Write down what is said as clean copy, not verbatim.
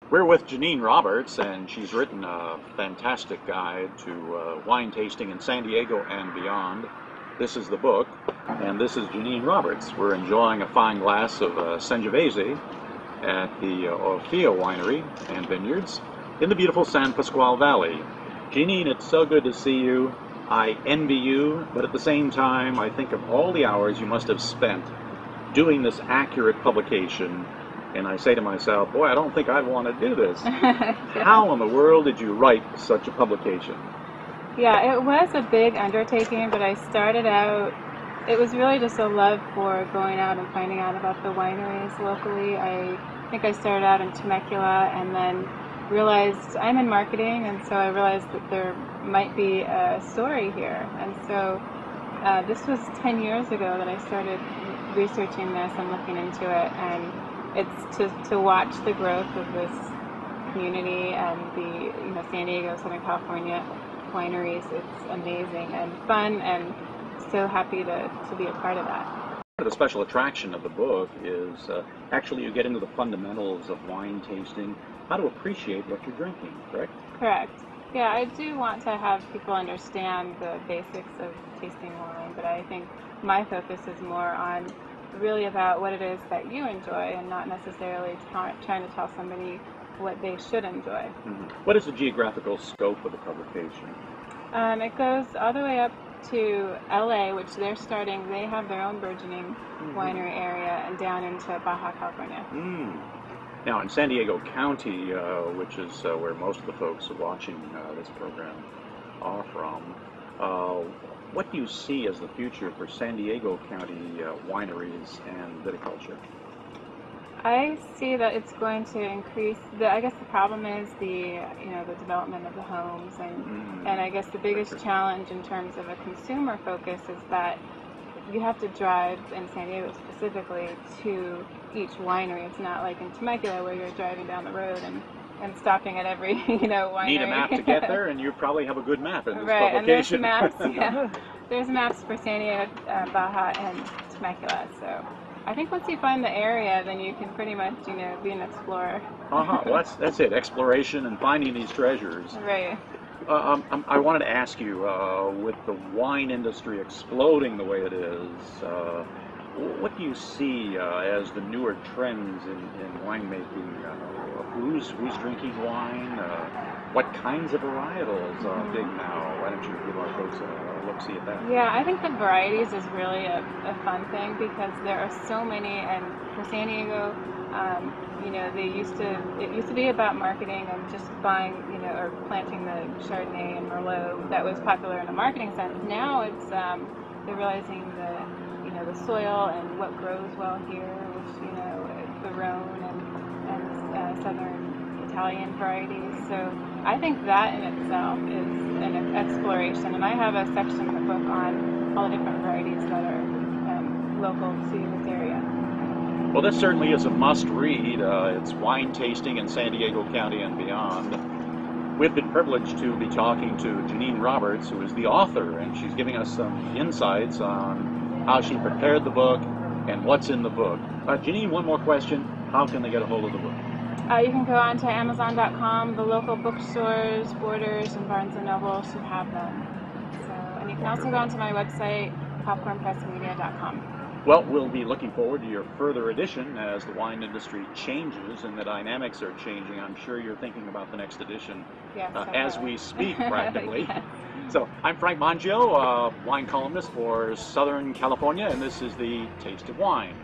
We're with Janene Roberts, and she's written a fantastic guide to wine tasting in San Diego and beyond. This is the book, and this is Janene Roberts. We're enjoying a fine glass of Sangiovese at the Orfeo Winery and Vineyards in the beautiful San Pasquale Valley. Janene, it's so good to see you. I envy you, but at the same time, I think of all the hours you must have spent doing this accurate publication. And I say to myself, boy, I don't think I'd want to do this. How in the world did you write such a publication? Yeah, it was a big undertaking, but I started out, it was really just a love for going out and finding out about the wineries locally. I think I started out in Temecula and then realized I'm in marketing, and so I realized that there might be a story here. And so this was 10 years ago that I started researching this and looking into it, and it's to watch the growth of this community and the San Diego, Southern California wineries. It's amazing and fun, and so happy to be a part of that. The special attraction of the book is actually you get into the fundamentals of wine tasting, how to appreciate what you're drinking, correct? Correct. Yeah, I do want to have people understand the basics of tasting wine, but I think my focus is more on really about what it is that you enjoy and not necessarily trying to tell somebody what they should enjoy. Mm-hmm. What is the geographical scope of the publication? It goes all the way up to LA, which they're starting. They have their own burgeoning winery area, and down into Baja California. Now in San Diego County, which is where most of the folks watching this program are from, what do you see as the future for San Diego County wineries and viticulture? I see that it's going to increase. I guess the problem is the development of the homes, and I guess the biggest challenge in terms of a consumer focus is that you have to drive in San Diego specifically to each winery. It's not like in Temecula where you're driving down the road and stopping at every winery. Need a map to get there, and you probably have a good map in this right, publication. And there's maps. Yeah, there's maps for San Diego, Baja, and Temecula. So I think once you find the area, then you can pretty much be an explorer. Well, that's it. Exploration and finding these treasures. Right. I wanted to ask you, with the wine industry exploding the way it is, what do you see as the newer trends in winemaking? Who's drinking wine? What kinds of varietals are big now? Why don't you give our folks a look-see at that? Yeah, I think the varieties is really a fun thing because there are so many, and for San Diego, it used to be about marketing and just buying, or planting the Chardonnay and Merlot that was popular in a marketing sense. Now it's they're realizing the soil and what grows well here, which the Rhone and southern Italian varieties. So I think that in itself is an exploration, and I have a section in the book on all the different varieties that are local to this area. Well, this certainly is a must-read. It's Wine Tasting in San Diego County and Beyond. We've been privileged to be talking to Janene Roberts, who is the author, and she's giving us some insights on how she prepared the book and what's in the book. Janene, one more question. How can they get a hold of the book? You can go on to Amazon.com, the local bookstores, Borders, and Barnes & Noble should have them. And you can also go onto my website, popcornpressmedia.com. Well, we'll be looking forward to your further edition as the wine industry changes and the dynamics are changing. I'm sure you're thinking about the next edition as we speak, practically. Yes. So I'm Frank Mangio, wine columnist for Southern California, and this is the Taste of Wine.